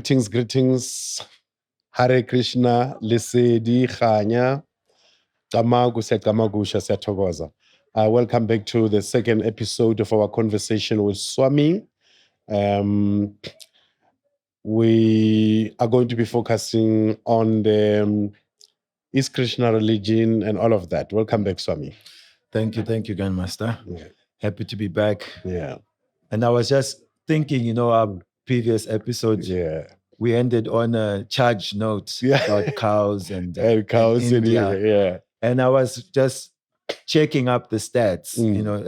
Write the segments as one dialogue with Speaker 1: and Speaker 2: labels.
Speaker 1: Greetings. Hare Krishna, Lesedi, Khanya, Kamagu, Sekamagusha, Satogoza. Welcome back to the second episode of our conversation with Swami. We are going to be focusing on the Is Krishna religion and all of that. Welcome back, Swami.
Speaker 2: Thank you, Grandmaster.
Speaker 1: Yeah.
Speaker 2: Happy to be back.
Speaker 1: Yeah.
Speaker 2: And I was just thinking, our previous episode, we ended on a charged note about cows and
Speaker 1: cows
Speaker 2: in India.
Speaker 1: Yeah.
Speaker 2: And I was just checking up the stats.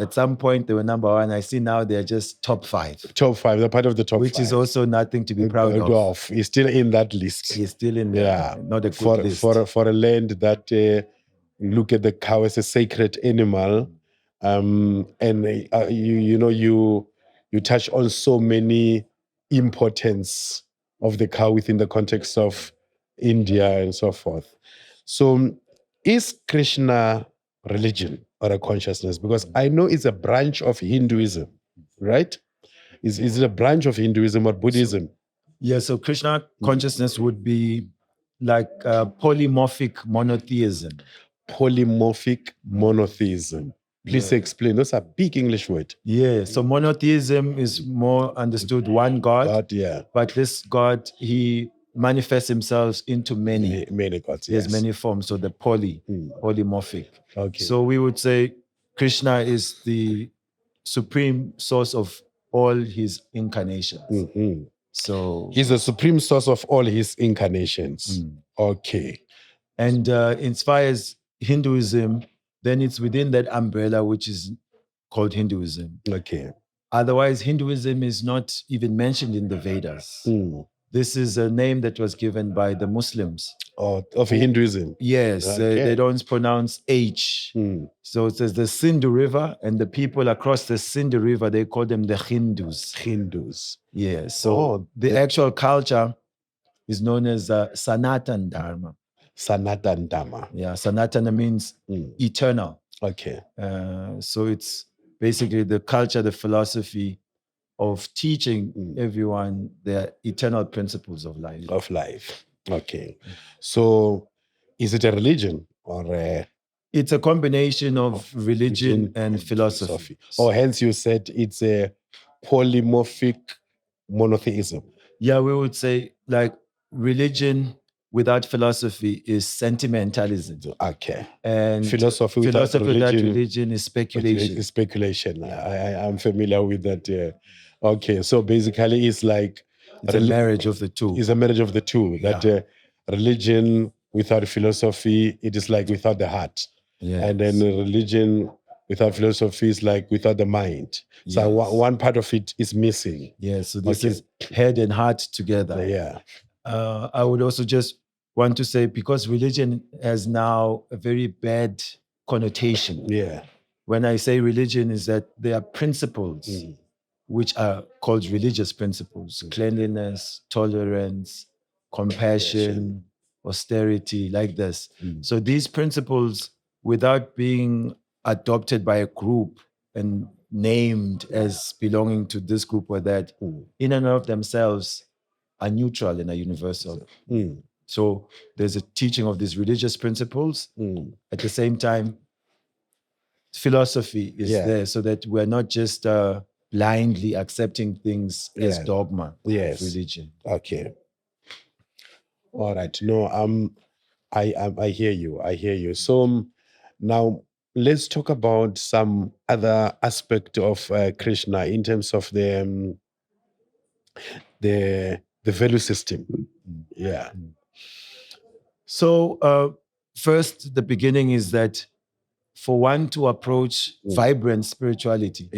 Speaker 2: At some point they were number one. I see now they're just top 5.
Speaker 1: Top 5, they're part of the top 5.
Speaker 2: Which is also nothing to be proud of.
Speaker 1: He's still in that list.
Speaker 2: He's still in there. Not a good list.
Speaker 1: For a land that look at the cow as a sacred animal. You touch on so many importance of the cow within the context of India and so forth. So is Krishna religion or a consciousness? Because I know it's a branch of Hinduism, right? Is it a branch of Hinduism or Buddhism?
Speaker 2: So Krishna consciousness would be like polymorphic monotheism.
Speaker 1: Polymorphic monotheism. Please explain. Those are big English words.
Speaker 2: So monotheism is more understood one God. But this God, he manifests himself into many
Speaker 1: gods.
Speaker 2: He has many forms. So the polymorphic.
Speaker 1: Okay.
Speaker 2: So we would say Krishna is the supreme source of all his incarnations.
Speaker 1: Mm-hmm.
Speaker 2: So
Speaker 1: he's the supreme source of all his incarnations. Okay.
Speaker 2: And as far as Hinduism, then it's within that umbrella which is called Hinduism.
Speaker 1: Okay.
Speaker 2: Otherwise, Hinduism is not even mentioned in the Vedas. This is a name that was given by the Muslims.
Speaker 1: Of Hinduism?
Speaker 2: Yes,
Speaker 1: okay.
Speaker 2: They don't pronounce H. So it says the Sindhu River, and the people across the Sindhu River, they call them the Hindus. Yes, so the actual culture is known as Sanatan Dharma.
Speaker 1: Sanatan Dharma.
Speaker 2: Yeah, Sanatana means eternal.
Speaker 1: Okay.
Speaker 2: So it's basically the culture, the philosophy of teaching everyone the eternal principles of life.
Speaker 1: Okay. So is it a religion or
Speaker 2: It's a combination of religion and philosophy.
Speaker 1: Hence you said it's a polymorphic monotheism.
Speaker 2: Yeah, we would say like religion without philosophy is sentimentalism.
Speaker 1: Okay.
Speaker 2: And
Speaker 1: philosophy without
Speaker 2: religion is speculation.
Speaker 1: Speculation. I'm familiar with that. Okay. So basically it's like
Speaker 2: it's a marriage of the two.
Speaker 1: It's a marriage of the two. That religion without philosophy, it is like without the heart.
Speaker 2: Yes.
Speaker 1: And then religion without philosophy is like without the mind. So one part of it is missing.
Speaker 2: Yes. So this is head and heart together.
Speaker 1: Yeah.
Speaker 2: I would also just want to say, because religion has now a very bad connotation.
Speaker 1: Yeah.
Speaker 2: When I say religion, is that there are principles which are called religious principles: cleanliness, tolerance, compassion, austerity, like this. So these principles, without being adopted by a group and named as belonging to this group or that, in and of themselves are neutral and are universal. So there's a teaching of these religious principles. At the same time, philosophy is there so that we're not just blindly accepting things as dogma of religion.
Speaker 1: Okay. All right. No, I hear you. So now let's talk about some other aspect of Krishna in terms of the value system. Yeah.
Speaker 2: So first, the beginning is that for one to approach vibrant spirituality,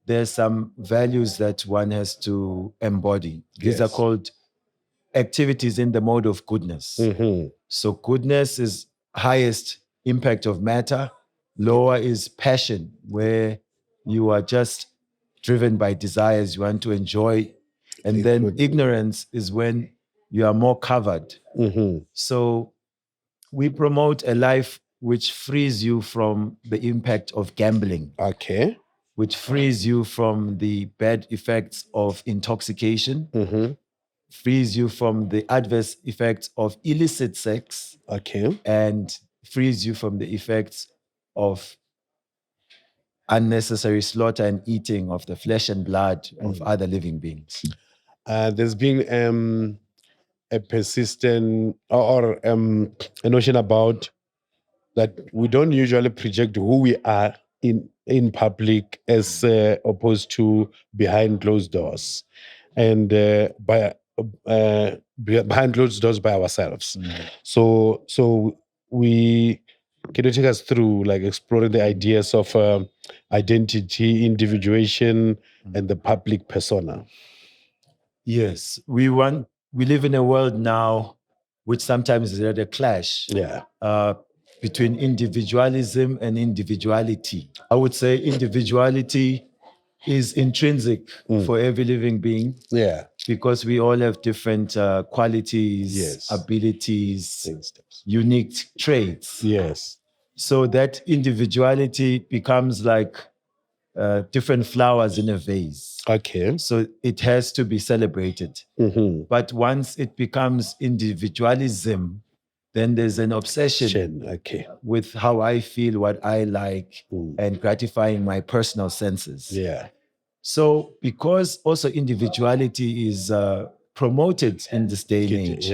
Speaker 2: there's some values that one has to embody. These are called activities in the mode of goodness. So goodness is highest impact of matter. Lower is passion, where you are just driven by desires, you want to enjoy. And then ignorance is when you are more covered. So we promote a life which frees you from the impact of gambling.
Speaker 1: Okay.
Speaker 2: Which frees you from the bad effects of intoxication, frees you from the adverse effects of illicit sex.
Speaker 1: Okay.
Speaker 2: And frees you from the effects of unnecessary slaughter and eating of the flesh and blood of other living beings.
Speaker 1: There's been a persistent or a notion about that we don't usually project who we are in public as opposed to behind closed doors, and behind closed doors by ourselves. So we can you take us through like exploring the ideas of identity, individuation, and the public persona?
Speaker 2: Yes, we live in a world now which sometimes is at a clash between individualism and individuality. I would say individuality is intrinsic for every living being.
Speaker 1: Yeah.
Speaker 2: Because we all have different qualities, abilities, unique traits.
Speaker 1: Yes.
Speaker 2: So that individuality becomes like different flowers in a vase.
Speaker 1: Okay.
Speaker 2: So it has to be celebrated. But once it becomes individualism, then there's an obsession with how I feel, what I like, and gratifying my personal senses.
Speaker 1: Yeah.
Speaker 2: So because also individuality is promoted in this day and age,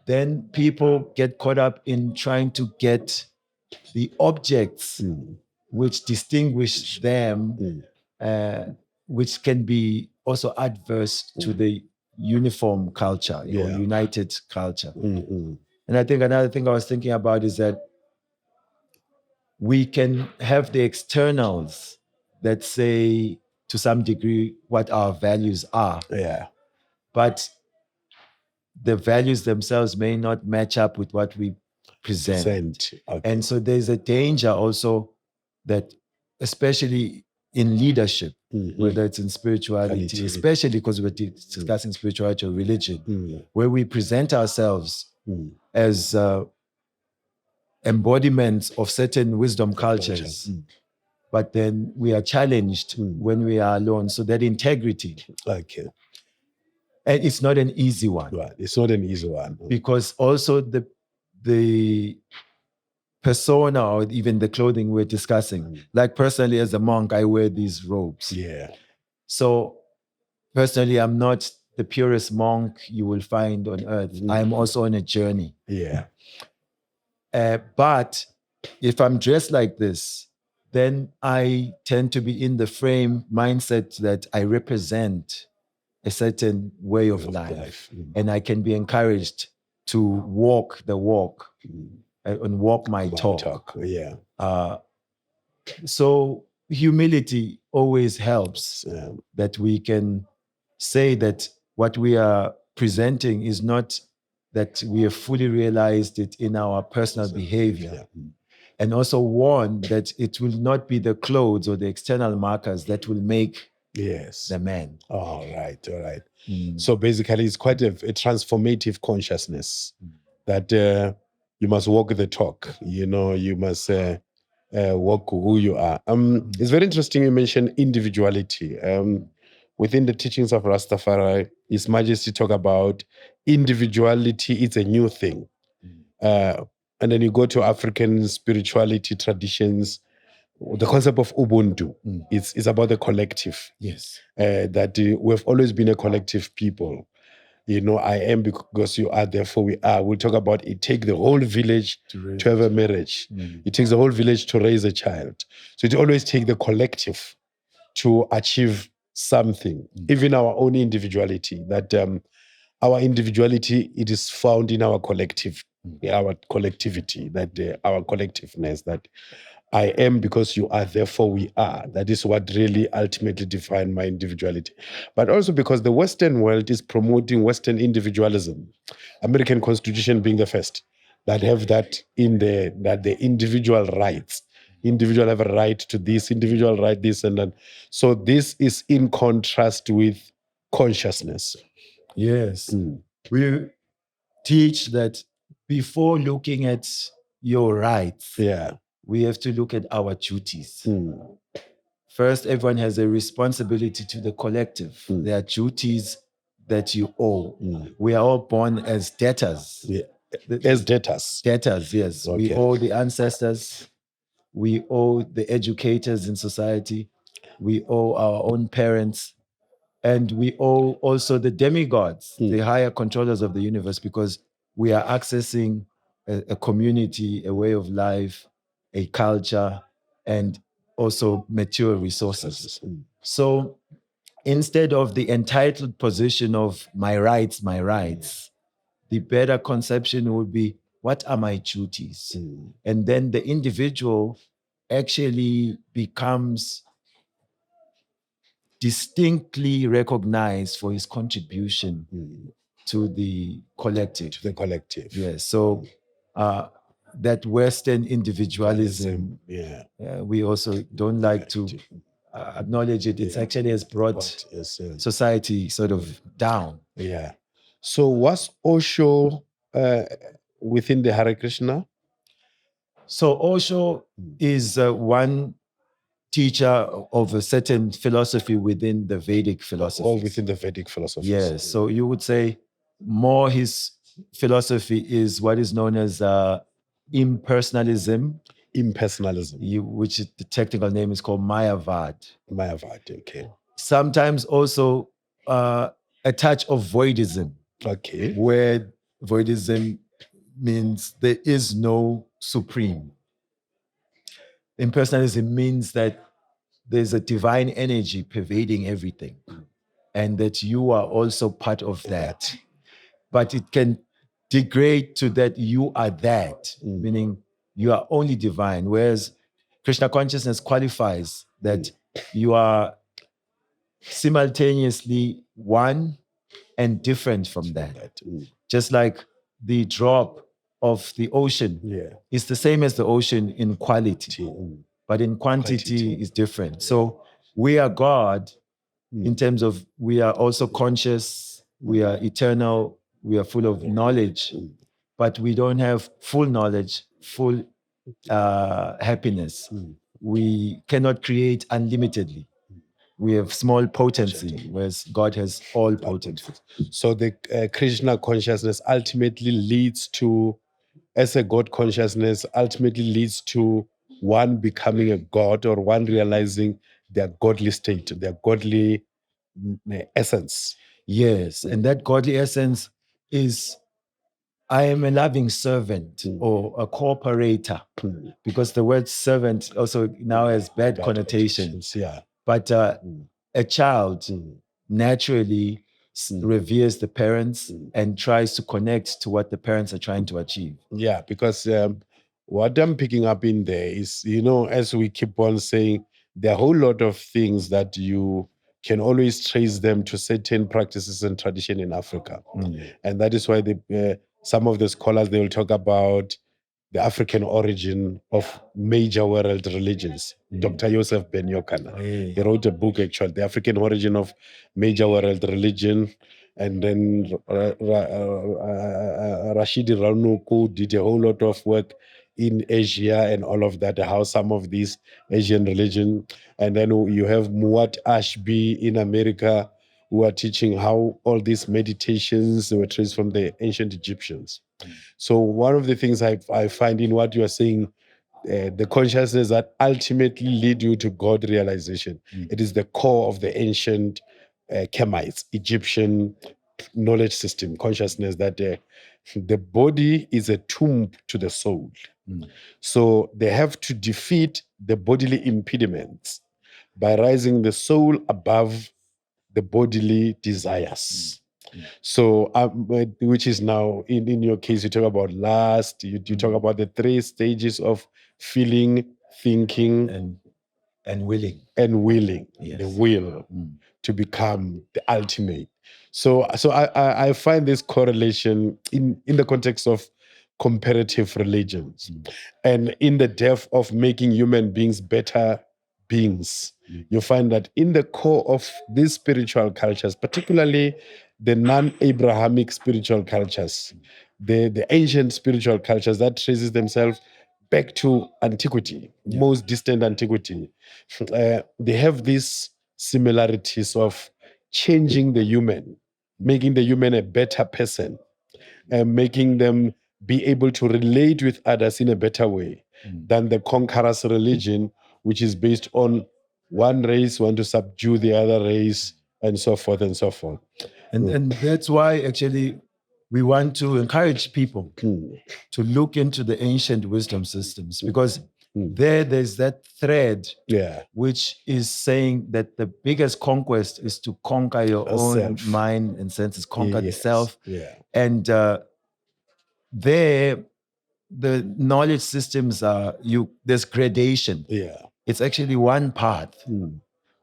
Speaker 2: then people get caught up in trying to get the objects which distinguish them, which can be also adverse to the uniform culture or united culture. And I think another thing I was thinking about is that we can have the externals that say to some degree what our values are.
Speaker 1: Yeah.
Speaker 2: But the values themselves may not match up with what we present.
Speaker 1: Okay.
Speaker 2: And so there's a danger also that, especially in leadership, whether it's in spirituality, especially because we're discussing spirituality or religion, where we present ourselves as embodiments of certain wisdom cultures. But then we are challenged when we are alone. So that integrity.
Speaker 1: Okay.
Speaker 2: And it's not an easy one.
Speaker 1: Right. It's not an easy one.
Speaker 2: Because also the persona or even the clothing we're discussing. Like personally, as a monk, I wear these robes.
Speaker 1: Yeah.
Speaker 2: So personally, I'm not the purest monk you will find on earth. I'm also on a journey.
Speaker 1: Yeah.
Speaker 2: But if I'm dressed like this, then I tend to be in the mindset that I represent a certain way of life. And I can be encouraged to walk the walk and walk my talk.
Speaker 1: Yeah.
Speaker 2: So humility always helps, that we can say that what we are presenting is not that we have fully realized it in our personal behavior. And also warn that it will not be the clothes or the external markers that will make the man.
Speaker 1: All right. So basically, it's quite a transformative consciousness that you must walk the talk. You must walk who you are. It's very interesting you mentioned individuality. Within the teachings of Rastafari, His Majesty talk about individuality. It's a new thing. And then you go to African spirituality traditions, the concept of Ubuntu, it's about the collective.
Speaker 2: Yes.
Speaker 1: That we've always been a collective people. I am because you are, therefore we are. We'll talk about it takes the whole village to have a marriage. It takes the whole village to raise a child. So it always takes the collective to achieve something, even our own individuality, that our individuality, it is found in our collective, our collectivity, that our collectiveness, that I am because you are, therefore we are. That is what really ultimately defines my individuality. But also because the Western world is promoting Western individualism, American Constitution being the first, that have that in there, that the individual rights, individual have a right to this, individual right this and that. So this is in contrast with consciousness.
Speaker 2: Yes. We teach that before looking at your rights, we have to look at our duties. First, everyone has a responsibility to the collective. There are duties that you owe. We are all born as debtors.
Speaker 1: Yeah. As debtors.
Speaker 2: Debtors, yes.
Speaker 1: Okay.
Speaker 2: We owe the ancestors. We owe the educators in society. We owe our own parents. And we owe also the demigods, the higher controllers of the universe, because we are accessing a community, a way of life, a culture, and also mature resources. So instead of the entitled position of my rights, the better conception would be, what are my duties? And then the individual actually becomes distinctly recognized for his contribution to the collective. Yes. So that Western individualism, we also don't like to acknowledge it. It actually has brought society sort of down.
Speaker 1: Yeah. So was Osho within the Hare Krishna?
Speaker 2: So Osho is one teacher of a certain philosophy within the Vedic philosophy.
Speaker 1: Or within the Vedic philosophy.
Speaker 2: Yes. So you would say more his philosophy is what is known as impersonalism. Which is, the technical name is called Mayavad.
Speaker 1: Okay.
Speaker 2: Sometimes also a touch of voidism.
Speaker 1: Okay.
Speaker 2: Where voidism means there is no supreme. Impersonalism means that there's a divine energy pervading everything, and that you are also part of that. But it can degrade to that you are that, meaning you are only divine, whereas Krishna consciousness qualifies that you are simultaneously one and different from that. Just like the drop of the ocean is the same as the ocean in quality, but in quantity is different. So we are God in terms of we are also conscious, we are eternal, we are full of knowledge, but we don't have full knowledge, full happiness. We cannot create unlimitedly. We have small potency, whereas God has all potency.
Speaker 1: So the Krishna consciousness ultimately leads to, as a God consciousness, ultimately leads to one becoming a God, or one realizing their godly state, their godly essence.
Speaker 2: Yes, and that godly essence is, I am a loving servant or a cooperator, because the word servant also now has bad connotations. But a child naturally reveres the parents and tries to connect to what the parents are trying to achieve.
Speaker 1: Yeah, because what I'm picking up in there is, as we keep on saying, there are a whole lot of things that you can always trace them to certain practices and tradition in Africa. And that is why some of the scholars, they will talk about the African origin of major world religions. Dr. Joseph Ben Yokana, he wrote a book, actually, The African Origin of Major World Religion. And then Rashidi Ranuku did a whole lot of work in Asia and all of that, how some of these Asian religion. And then you have Muat Ashby in America, who are teaching how all these meditations were traced from the ancient Egyptians. So one of the things I find in what you are saying, the consciousness that ultimately lead you to God realization, it is the core of the ancient Kemites, Egyptian knowledge system, consciousness, that the body is a tomb to the soul. So they have to defeat the bodily impediments by raising the soul above the bodily desires. So, which is now, in your case, you talk about lust, you talk about the 3 stages of feeling, thinking,
Speaker 2: and willing.
Speaker 1: Yes. The will to become the ultimate. So I find this correlation in the context of comparative religions and in the depth of making human beings better beings. You find that in the core of these spiritual cultures, particularly the non-Abrahamic spiritual cultures, the ancient spiritual cultures that traces themselves back to antiquity, most distant antiquity, they have these similarities of changing the human making the human a better person, and making them be able to relate with others in a better way than the conqueror's religion, which is based on one race want to subdue the other race, and so forth and so forth.
Speaker 2: And that's why actually we want to encourage people to look into the ancient wisdom systems, because there's that thread which is saying that the biggest conquest is to conquer your own mind and senses, conquer the self. And there, the knowledge systems are, there's gradation. It's actually one path,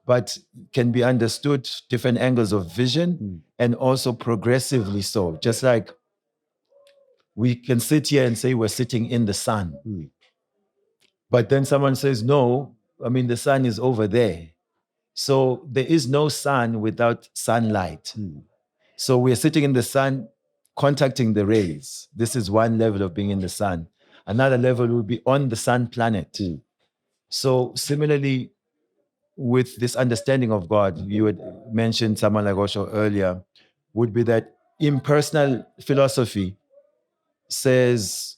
Speaker 2: but can be understood different angles of vision, and also progressively so. Just like we can sit here and say we're sitting in the sun, but then someone says, no, I mean, the sun is over there. So there is no sun without sunlight. So we're sitting in the sun, contacting the rays. This is one level of being in the sun. Another level will be on the sun planet. So similarly, with this understanding of God, you had mentioned someone like Osho earlier, would be that impersonal philosophy says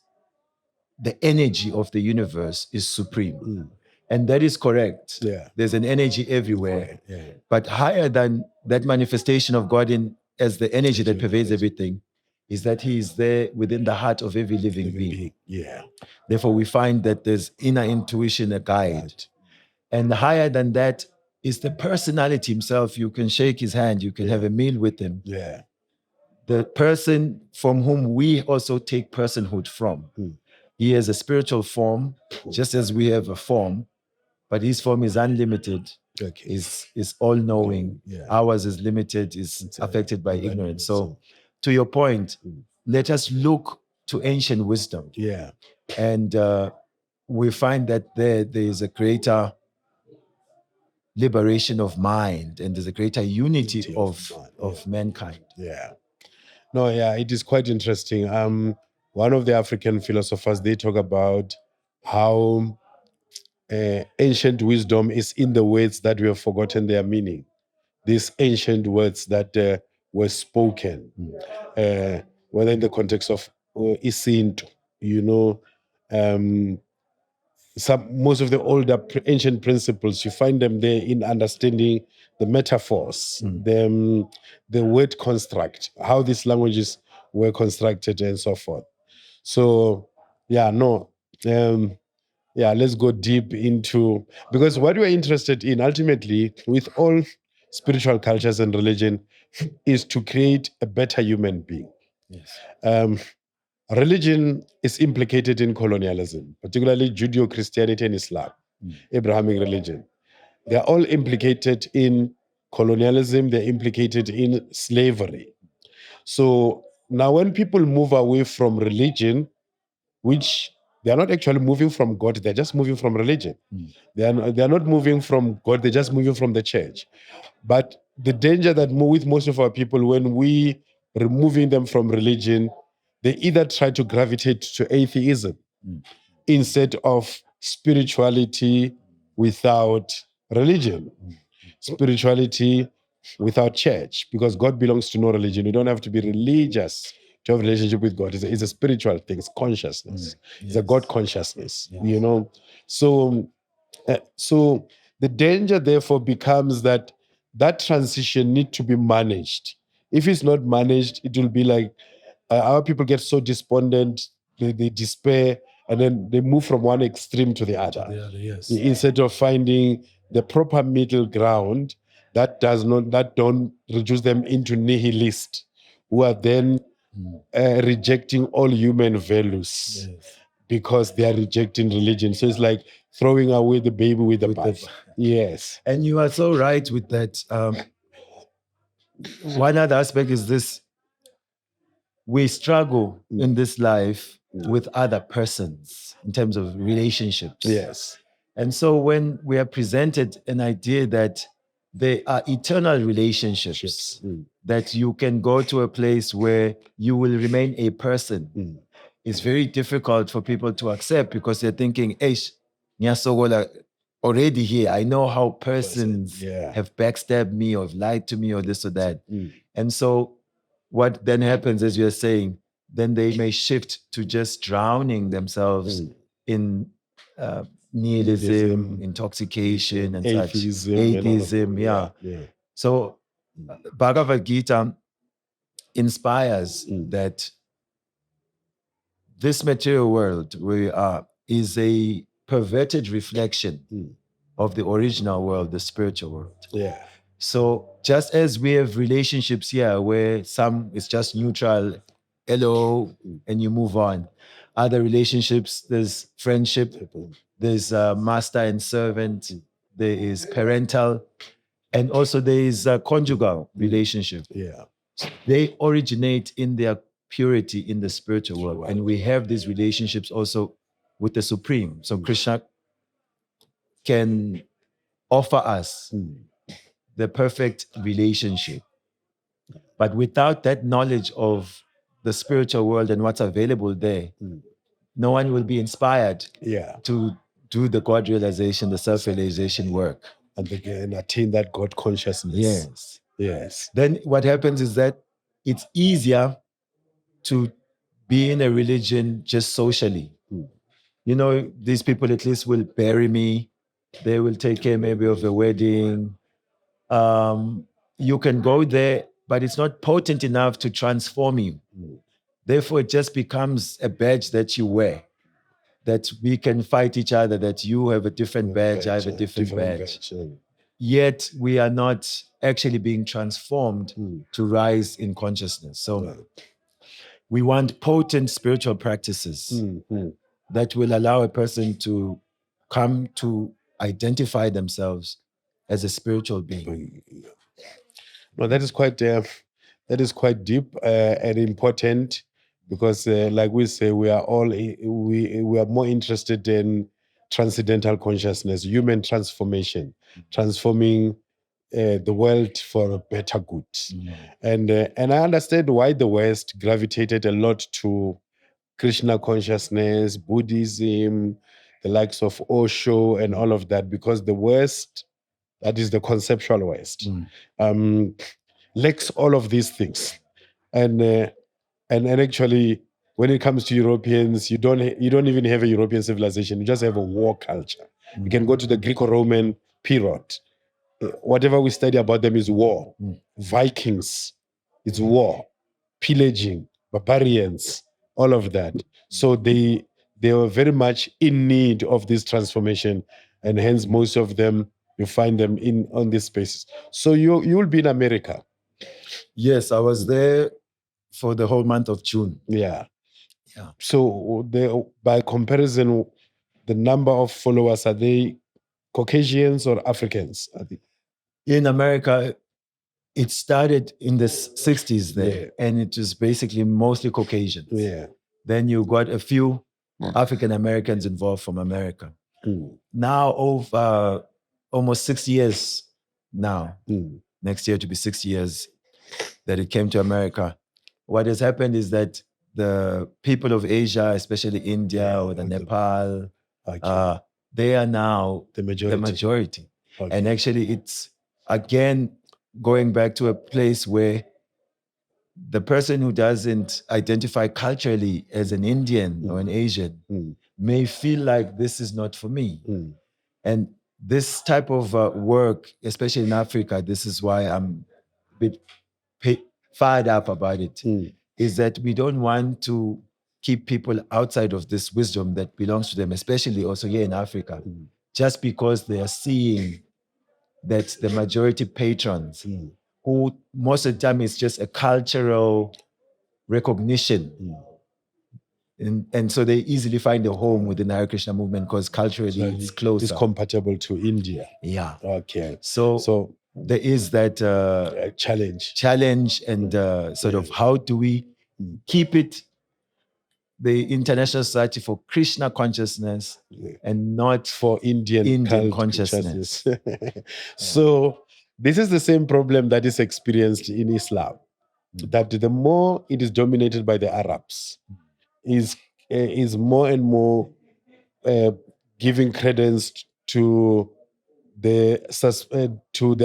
Speaker 2: the energy of the universe is supreme. And that is correct. There's an energy everywhere. But higher than that manifestation of God as the energy that pervades everything is that he is there within the heart of every living being. Therefore, we find that there's inner intuition, a guide. And higher than that is the personality himself. You can shake his hand, you can have a meal with him. The person from whom we also take personhood from. He has a spiritual form, just as we have a form, but his form is unlimited, is all-knowing. Ours is limited, is affected by ignorance. So to your point, let us look to ancient wisdom. And we find that there is a greater liberation of mind, and there's a greater unity of mankind.
Speaker 1: It is quite interesting. One of the African philosophers, they talk about how ancient wisdom is in the words that we have forgotten their meaning. These ancient words that were spoken, whether in the context of isintu, most of the older ancient principles, you find them there in understanding the metaphors, the word construct, how these languages were constructed, and so forth. So, let's go deep into, because what we're interested in ultimately with all spiritual cultures and religion is to create a better human being. Religion is implicated in colonialism, particularly Judeo-Christianity and Islam, Abrahamic religion. They're all implicated in colonialism, they're implicated in slavery. So now when people move away from religion, which they're not actually moving from God, they're just moving from religion. They're not moving from God, they're just moving from the church. But the danger that with most of our people, when we removing them from religion, they either try to gravitate to atheism instead of spirituality without religion, spirituality without church, because God belongs to no religion. You don't have to be religious to have a relationship with God. It's a spiritual thing. It's consciousness. It's a God consciousness, So the danger, therefore, becomes that transition needs to be managed. If it's not managed, it will be like our people get so despondent, they despair, and then they move from one extreme to the other. Instead of finding the proper middle ground that don't reduce them into nihilists, who are then rejecting all human values because they are rejecting religion. So it's like throwing away the baby with the bath. Yes.
Speaker 2: And you are so right with that. One other aspect is this: we struggle in this life with other persons in terms of relationships.
Speaker 1: Yes.
Speaker 2: And so when we are presented an idea that there are eternal relationships, that you can go to a place where you will remain a person, it's very difficult for people to accept, because they're thinking, Nyasogola, already here, I know how persons have backstabbed me or lied to me or this or that. And so what then happens, as you're saying, then they may shift to just drowning themselves in nihilism, intoxication, and
Speaker 1: atheism,
Speaker 2: such. Atheism, yeah. So Bhagavad Gita inspires that this material world where we are is a perverted reflection of the original world, the spiritual world.
Speaker 1: Yeah.
Speaker 2: So just as we have relationships here where some is just neutral, hello, and you move on. Other relationships, there's friendship, there's master and servant, there is parental, and also there is a conjugal relationship.
Speaker 1: Yeah.
Speaker 2: They originate in their purity in the spiritual world.
Speaker 1: Right.
Speaker 2: And we have these relationships also with the Supreme. So Krishna can offer us the perfect relationship. But without that knowledge of the spiritual world and what's available there, no one will be inspired to do the god-realization, the self-realization work.
Speaker 1: And they can attain that God consciousness.
Speaker 2: Yes.
Speaker 1: Yes.
Speaker 2: Then what happens is that it's easier to be in a religion just socially. You know, these people at least will bury me. They will take care maybe of a wedding. You can go there, but it's not potent enough to transform you. Therefore, it just becomes a badge that you wear, that we can fight each other, that you have a different badge, I have a different badge. Yet we are not actually being transformed to rise in consciousness. So we want potent spiritual practices that will allow a person to come to identify themselves as a spiritual being.
Speaker 1: No, that is quite deep and important, because, like we say, we are more interested in transcendental consciousness, human transformation, transforming the world for a better good. And I understand why the West gravitated a lot to Krishna consciousness, Buddhism, the likes of Osho and all of that, because the West, that is the conceptual West, lacks all of these things. And actually, when it comes to Europeans, you don't even have a European civilization. You just have a war culture. You can go to the Greco-Roman period. Whatever we study about them is war. Vikings, it's war. Pillaging, barbarians, all of that. So they were very much in need of this transformation, and hence most of them, you find them on these spaces. So you'll be in America.
Speaker 2: Yes, I was there for the whole month of June.
Speaker 1: Yeah. So by comparison, the number of followers, are they Caucasians or Africans?
Speaker 2: In America, it started in the 60s there, and it was basically mostly Caucasians.
Speaker 1: Yeah.
Speaker 2: Then you got a few African Americans involved from America. Now, over almost 6 years now, next year to be 6 years that it came to America, what has happened is that the people of Asia, especially India or the Nepal, they are now the majority. Okay. And actually, it's again going back to a place where the person who doesn't identify culturally as an Indian or an Asian may feel like this is not for me. And this type of work, especially in Africa, this is why I'm a bit fired up about it, is that we don't want to keep people outside of this wisdom that belongs to them, especially also here in Africa, just because they are seeing that the majority patrons, who most of the time is just a cultural recognition. And so they easily find a home within the Hare Krishna movement because culturally it's closer.
Speaker 1: It's compatible to India.
Speaker 2: Yeah.
Speaker 1: Okay.
Speaker 2: So there is that
Speaker 1: challenge
Speaker 2: and sort of how do we keep it the International Society for Krishna Consciousness and not
Speaker 1: for Indian
Speaker 2: consciousness.
Speaker 1: So this is the same problem that is experienced in Islam, that the more it is dominated by the Arabs, is more and more giving credence to the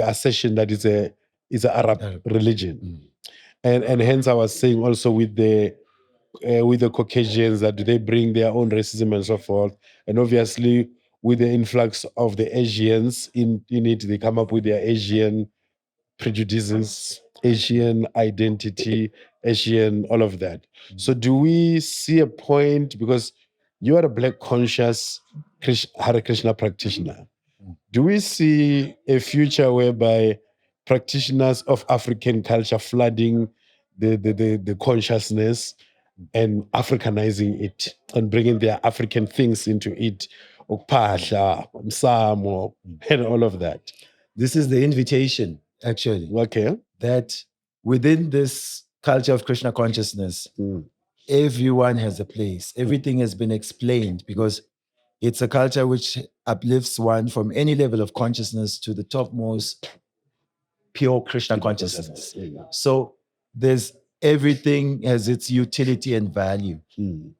Speaker 1: assertion that is a Arab religion. And hence I was saying also with the Caucasians, that they bring their own racism and so forth. And obviously with the influx of the Asians in it, they come up with their Asian prejudices, Asian identity, Asian, all of that. So do we see a point, because you are a Black conscious Hare Krishna practitioner, do we see a future whereby practitioners of African culture flooding the consciousness and Africanizing it and bringing their African things into it, Okphahla, Msamo, and all of that?
Speaker 2: This is the invitation, actually.
Speaker 1: Okay.
Speaker 2: That within this culture of Krishna consciousness, everyone has a place. Everything has been explained because it's a culture which uplifts one from any level of consciousness to the topmost pure Krishna consciousness. So there's everything has its utility and value.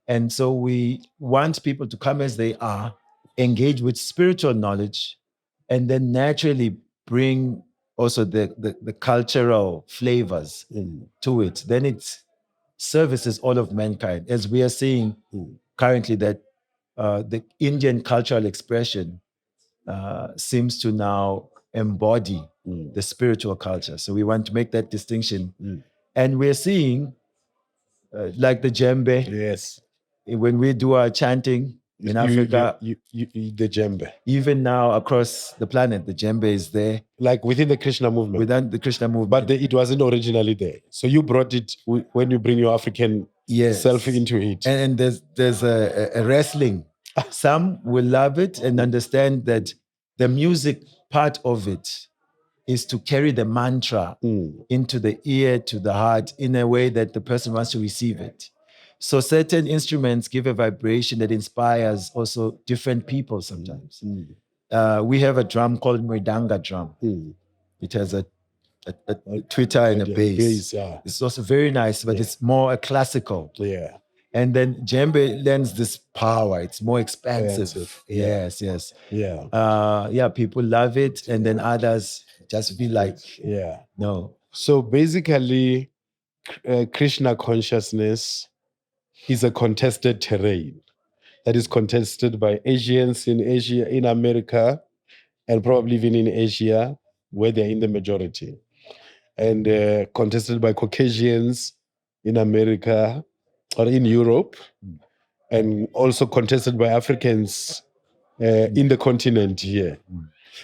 Speaker 2: And so we want people to come as they are, engage with spiritual knowledge, and then naturally bring also the cultural flavors to it. Then it services all of mankind. As we are seeing currently that the Indian cultural expression seems to now embody the spiritual culture. So we want to make that distinction. And we're seeing like the djembe.
Speaker 1: Yes.
Speaker 2: When we do our chanting in Africa,
Speaker 1: the djembe.
Speaker 2: Even now across the planet, the djembe is there.
Speaker 1: Like within the Krishna movement.
Speaker 2: Within the Krishna movement.
Speaker 1: But it wasn't originally there. So you brought it when you bring your African self into it.
Speaker 2: And there's a wrestling. Some will love it and understand that the music part of it is to carry the mantra into the ear, to the heart, in a way that the person wants to receive it. So certain instruments give a vibration that inspires also different people sometimes. We have a drum called Mridanga drum. It has a tweeter and a bass. It's also very nice, but it's more a classical.
Speaker 1: Yeah.
Speaker 2: And then djembe lends this power. It's more expansive. Yes. Yeah, people love it. And then others just feel like, no.
Speaker 1: So basically, Krishna consciousness is a contested terrain that is contested by Asians in Asia, in America, and probably even in Asia, where they're in the majority. And contested by Caucasians in America or in Europe, and also contested by Africans in the continent here.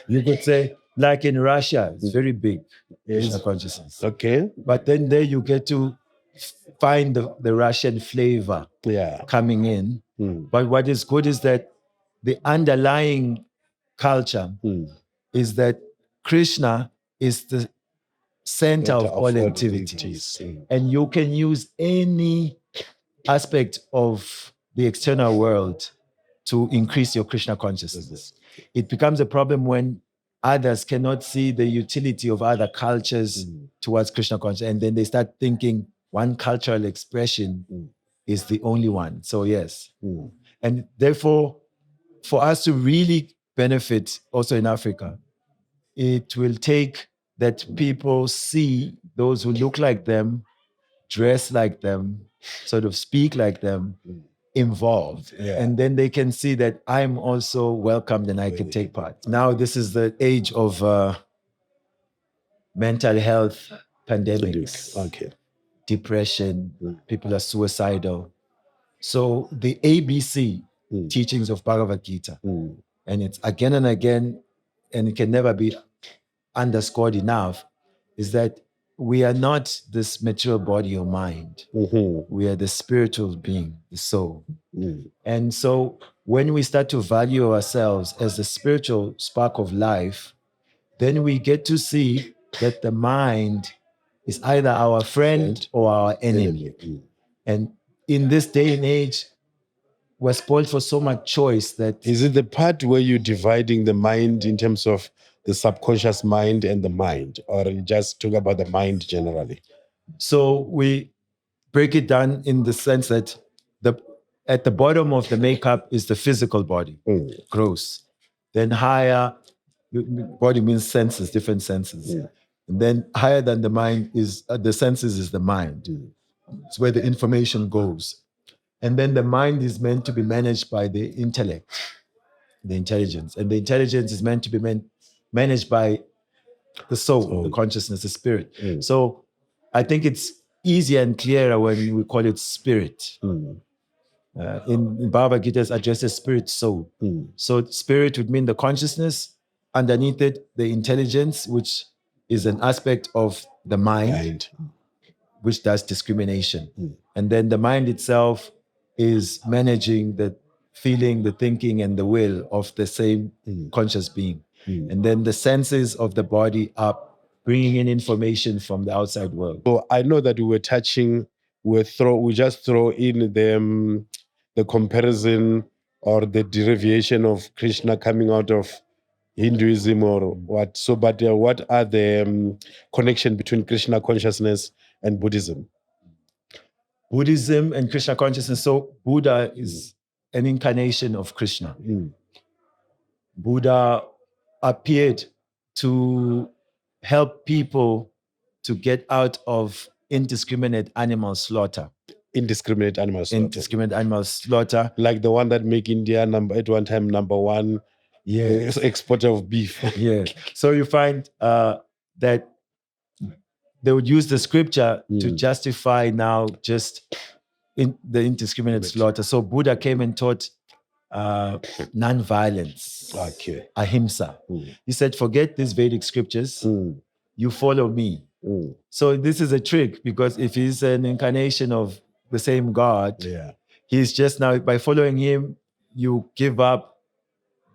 Speaker 2: You could say, like in Russia, it's very big, Krishna consciousness.
Speaker 1: Okay.
Speaker 2: But then there you get to find the Russian flavor coming in. But what is good is that the underlying culture is that Krishna is the center of all activities. And you can use any aspect of the external world to increase your Krishna consciousness. It becomes a problem when others cannot see the utility of other cultures towards Krishna consciousness. And then they start thinking one cultural expression is the only one. So yes. And therefore, for us to really benefit also in Africa, it will take that people see those who look like them, dress like them, sort of speak like them, involved. And then they can see that I'm also welcomed and I can take part. Now, this is the age of mental health pandemics, depression, people are suicidal. So the ABC teachings of Bhagavad Gita, and it's again and again, and it can never be underscored enough, is that we are not this material body or mind. We are the spiritual being, the soul. And so when we start to value ourselves as the spiritual spark of life, then we get to see that the mind is either our friend or our enemy. And in this day and age, we're spoiled for so much choice that...
Speaker 1: Is it the part where you're dividing the mind in terms of the subconscious mind and the mind, or you just talk about the mind generally?
Speaker 2: So we break it down in the sense that at the bottom of the makeup is the physical body, gross. Then higher, body means senses, different senses. And then higher than the mind is the senses is the mind. It's where the information goes. And then the mind is meant to be managed by the intellect, the intelligence. And the intelligence is meant to be managed by the soul, the consciousness, the spirit. So I think it's easier and clearer when we call it spirit. In Bhagavad Gita, it addresses spirit, soul. So spirit would mean the consciousness, underneath it, the intelligence, which is an aspect of the mind, which does discrimination. And then the mind itself is managing the feeling, the thinking, and the will of the same conscious being. And then the senses of the body are bringing in information from the outside world.
Speaker 1: So I know that we were touching, we just throw in the comparison or the derivation of Krishna coming out of Hinduism or what. So, but what are the connection between Krishna consciousness and Buddhism?
Speaker 2: Buddhism and Krishna consciousness. So Buddha is an incarnation of Krishna. Buddha appeared to help people to get out of indiscriminate animal slaughter.
Speaker 1: Indiscriminate animal slaughter.
Speaker 2: Indiscriminate animal slaughter.
Speaker 1: Like the one that make India at one time number one exporter of beef.
Speaker 2: So you find that they would use the scripture to justify now just the indiscriminate slaughter. So Buddha came and taught non-violence, ahimsa. He said, forget these Vedic scriptures, you follow me. So this is a trick, because if he's an incarnation of the same God, he's just now, by following him, you give up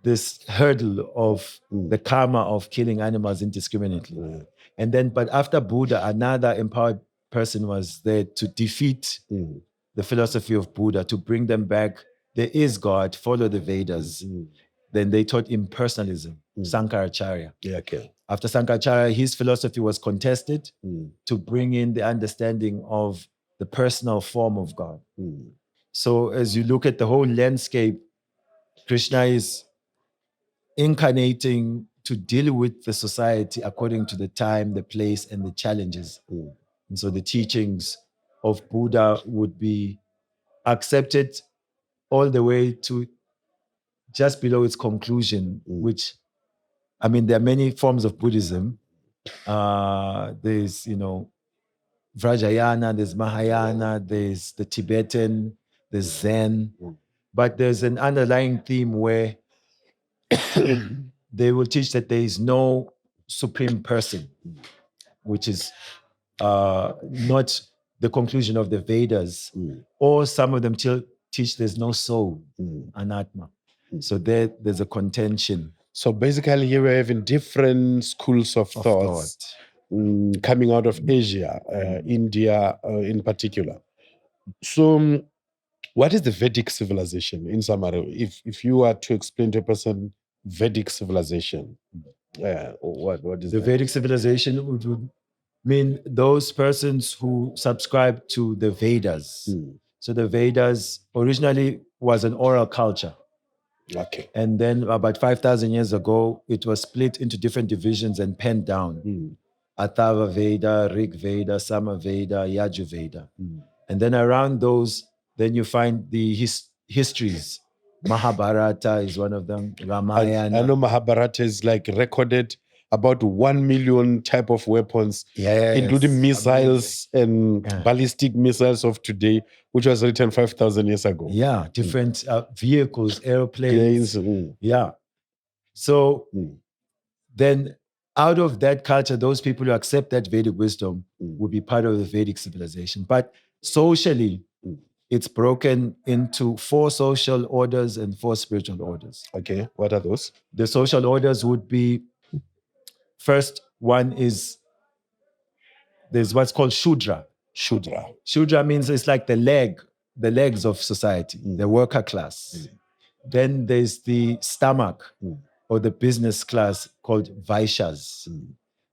Speaker 2: this hurdle of the karma of killing animals indiscriminately. And then, but after Buddha, another empowered person was there to defeat the philosophy of Buddha, to bring them back. There is God, follow the Vedas. Then they taught impersonalism, Sankaracharya. After Sankaracharya, his philosophy was contested to bring in the understanding of the personal form of God. So as you look at the whole landscape, Krishna is incarnating to deal with the society according to the time, the place, and the challenges. And so the teachings of Buddha would be accepted all the way to just below its conclusion, which, I mean, there are many forms of Buddhism. There's, Vajrayana, there's Mahayana, there's the Tibetan, there's Zen. But there's an underlying theme where they will teach that there is no supreme person, which is not the conclusion of the Vedas. Or some of them teach there's no soul, anatma. So there's a contention.
Speaker 1: So basically here we're having different schools of thought coming out of Asia, India in particular. So what is the Vedic civilization in summary? If you are to explain to a person Vedic civilization, what is
Speaker 2: the
Speaker 1: that?
Speaker 2: Vedic civilization would mean those persons who subscribe to the Vedas. So the Vedas originally was an oral culture. And then about 5,000 years ago, it was split into different divisions and penned down. Atharva Veda, Rig Veda, Sama Veda, Yajur Veda. And then around those, then you find the histories. Mahabharata is one of them. Ramayana.
Speaker 1: I know Mahabharata is like recorded about 1 million type of weapons, including missiles and ballistic missiles of today, which was written 5,000 years ago.
Speaker 2: Different vehicles, airplanes. So then out of that culture, those people who accept that Vedic wisdom will be part of the Vedic civilization. But socially, it's broken into 4 social orders and 4 spiritual orders.
Speaker 1: Okay, what are those?
Speaker 2: The social orders would be, first one is, there's what's called Shudra. Shudra means it's like the legs of society, the worker class. Then there's the stomach or the business class called Vaishyas.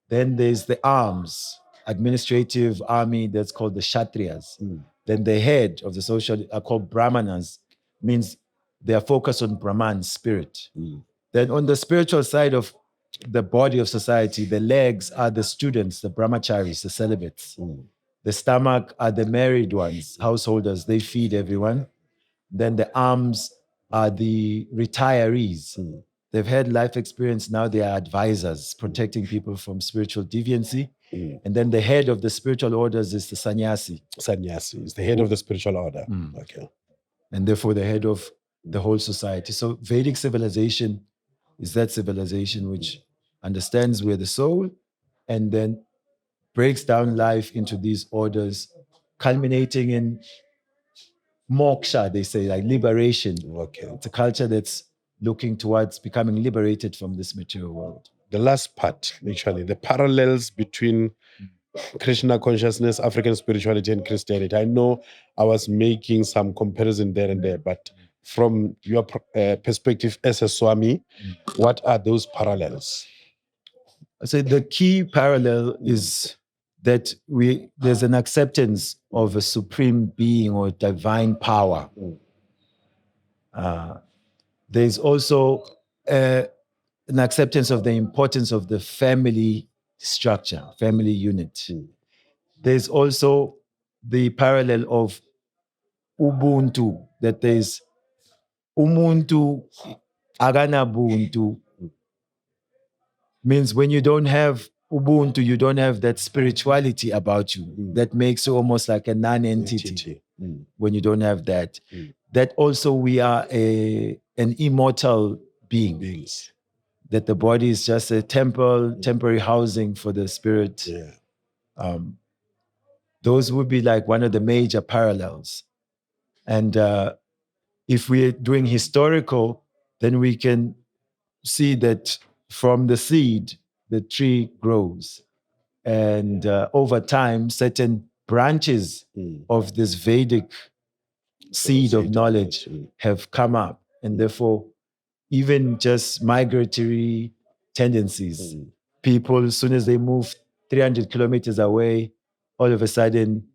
Speaker 2: Then there's the arms, administrative army that's called the Kshatriyas. Then the head of the social are called Brahmanas, means they are focused on Brahman, spirit. Then on the spiritual side of the body of society. The legs are the students, the brahmacharis, the celibates. The stomach are the married ones, householders. They feed everyone. Then the arms are the retirees. They've had life experience. Now they are advisors, protecting people from spiritual deviancy. And then the head of the spiritual orders is the sannyasi.
Speaker 1: Sannyasi is the head of the spiritual order. Okay.
Speaker 2: And therefore the head of the whole society. So Vedic civilization is that civilization which understands we're the soul and then breaks down life into these orders, culminating in moksha, they say, like liberation.
Speaker 1: Okay.
Speaker 2: It's a culture that's looking towards becoming liberated from this material world.
Speaker 1: The last part, actually, the parallels between Krishna consciousness, African spirituality, and Christianity. I know I was making some comparison there and there, but from your perspective as a Swami, what are those parallels?
Speaker 2: I say the key parallel is that there's an acceptance of a supreme being or divine power. There's also an acceptance of the importance of the family structure, family unit. There's also the parallel of Ubuntu, that there's Umuntu Aganabuntu, means when you don't have Ubuntu, you don't have that spirituality about you that makes you almost like a non-entity. When you don't have that. That also we are an immortal beings. That the body is just a temporary housing for the spirit. Those would be like one of the major parallels. And if we're doing historical, then we can see that from the seed, the tree grows. And over time, certain branches of this Vedic seed of knowledge have come up. And therefore, even just migratory tendencies, people, as soon as they move 300 kilometers away, all of a sudden,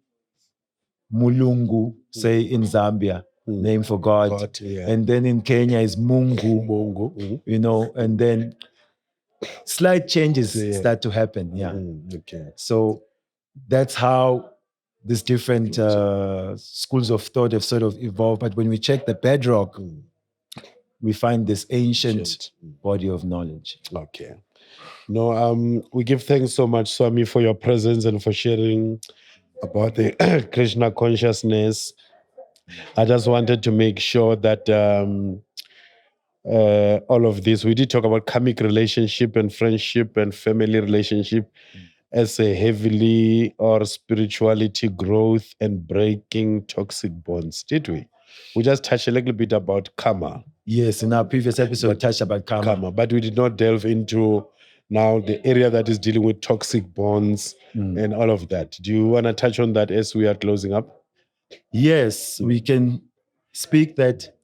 Speaker 2: Mulungu, say in Zambia, name for God. And then in Kenya is Mungu, you know, and then slight changes start to happen. So that's how these different schools of thought have sort of evolved. But when we check the bedrock, we find this ancient body of knowledge.
Speaker 1: Okay. No, we give thanks so much, Swami, for your presence and for sharing about the Krishna consciousness. I just wanted to make sure that all of this, we did talk about karmic relationship and friendship and family relationship as a heavily or spirituality growth and breaking toxic bonds, did we? We just touched a little bit about karma.
Speaker 2: Yes, in our previous episode, we touched about karma.
Speaker 1: But we did not delve into now the area that is dealing with toxic bonds and all of that. Do you want to touch on that as we are closing up?
Speaker 2: Yes, we can speak that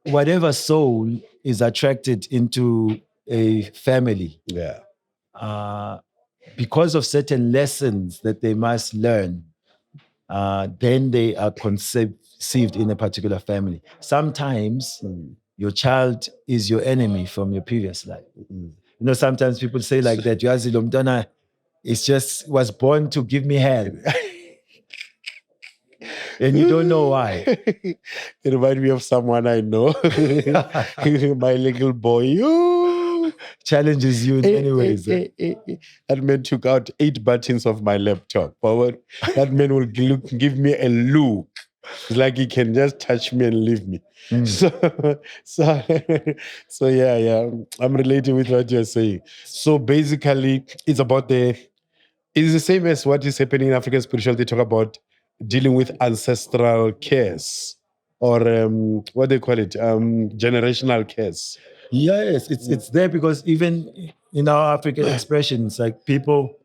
Speaker 2: whatever soul is attracted into a family, because of certain lessons that they must learn, then they are conceived in a particular family. Sometimes your child is your enemy from your previous life. You know, sometimes people say like that, Yazi Lomdana is just was born to give me hell. And you don't know why.
Speaker 1: It reminds me of someone I know. My little boy
Speaker 2: challenges you in many ways.
Speaker 1: That man took out 8 buttons of my laptop. But that man will give me a look. It's like he can just touch me and leave me. So yeah. I'm relating with what you're saying. So basically, it's about it's the same as what is happening in African spirituality. They talk about dealing with ancestral cares or what they call it, generational cares.
Speaker 2: Yes, it's there because even in our African expressions, like people,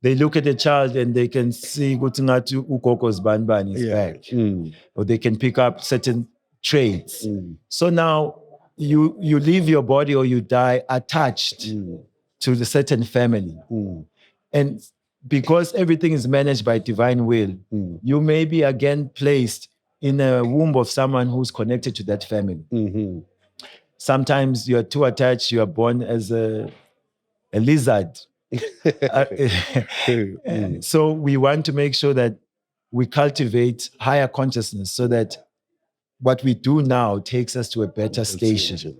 Speaker 2: they look at a child and they can see Gutungatu Ukoko's Banban is back. Or they can pick up certain traits. So now you leave your body or you die attached to the certain family. And because everything is managed by divine will, you may be again placed in a womb of someone who's connected to that family. Sometimes you're too attached, you are born as a a lizard. So we want to make sure that we cultivate higher consciousness so that what we do now takes us to a better station.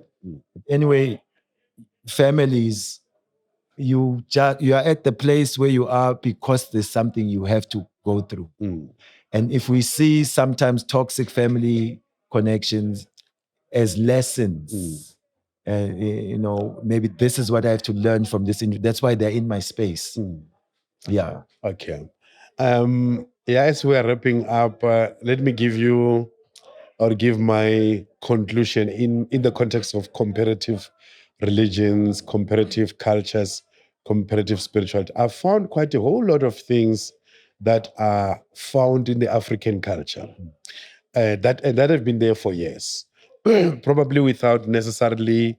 Speaker 2: Anyway, families, you are at the place where you are because there's something you have to go through. And if we see sometimes toxic family connections as lessons, maybe this is what I have to learn from this. That's why they're in my space. Yeah.
Speaker 1: Okay. As we are wrapping up, let me give my conclusion in the context of comparative religions, comparative cultures, comparative spirituality. I've found quite a whole lot of things that are found in the African culture that have been there for years, probably without necessarily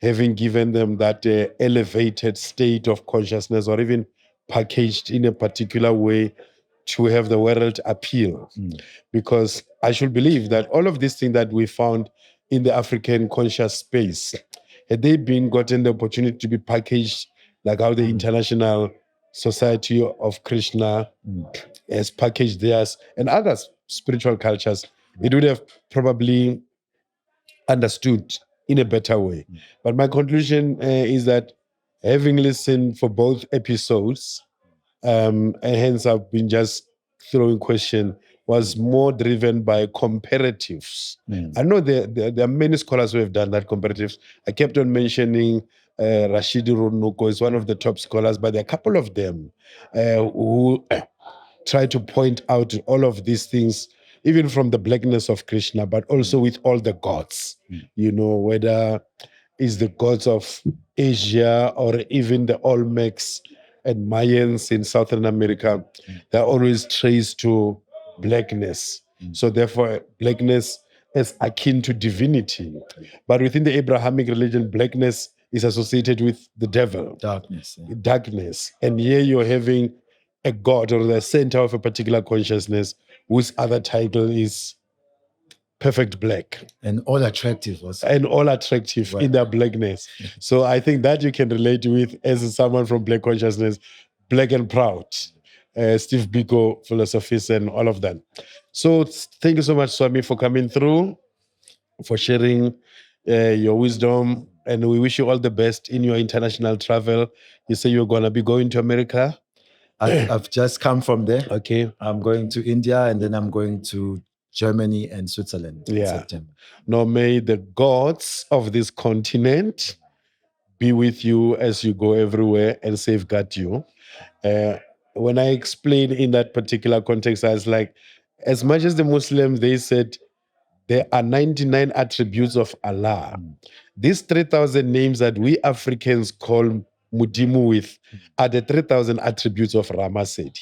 Speaker 1: having given them that elevated state of consciousness or even packaged in a particular way to have the world appeal. Because I should believe that all of these things that we found in the African conscious space, had they been gotten the opportunity to be packaged like how the International Society of Krishna has packaged theirs and other spiritual cultures, it would have probably understood in a better way. But my conclusion is that having listened for both episodes, and hence I've been just throwing question, was more driven by comparatives. I know there are many scholars who have done that comparatives. I kept on mentioning Rashidi Runuko is one of the top scholars, but there are a couple of them who try to point out all of these things, even from the blackness of Krishna, but also with all the gods, whether it's the gods of Asia or even the Olmecs and Mayans in Southern America, they're always traced to blackness. So therefore, blackness is akin to divinity. But within the Abrahamic religion, blackness is associated with the devil. Darkness. And here you're having a god or the center of a particular consciousness whose other title is perfect black.
Speaker 2: And all attractive also.
Speaker 1: And all attractive in their blackness. So I think that you can relate with as someone from black consciousness, black and proud. Steve Biko, philosophist, and all of that. So thank you so much, Swami, for coming through, for sharing your wisdom. And we wish you all the best in your international travel. You say you're going to be going to America?
Speaker 2: I've just come from there.
Speaker 1: Okay.
Speaker 2: I'm going to India and then I'm going to Germany and Switzerland in September.
Speaker 1: Now may the gods of this continent be with you as you go everywhere and safeguard you. When I explained in that particular context, I was like, as much as the Muslims, they said there are 99 attributes of Allah. These 3,000 names that we Africans call Mudimu with are the 3,000 attributes of Ramasedi.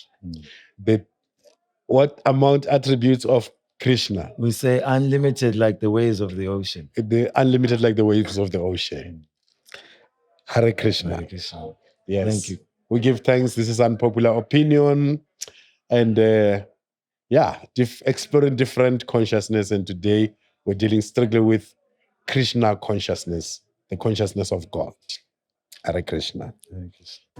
Speaker 1: What amount attributes of Krishna?
Speaker 2: We say unlimited like the waves of the ocean.
Speaker 1: The unlimited like the waves of the ocean. Hare Krishna.
Speaker 2: Hare Krishna.
Speaker 1: Yes.
Speaker 2: Thank you.
Speaker 1: We give thanks. This is Unpopular Opinion. And exploring different consciousness. And today we're dealing strictly with Krishna consciousness, the consciousness of God. Hare Krishna.
Speaker 2: Hare Krishna.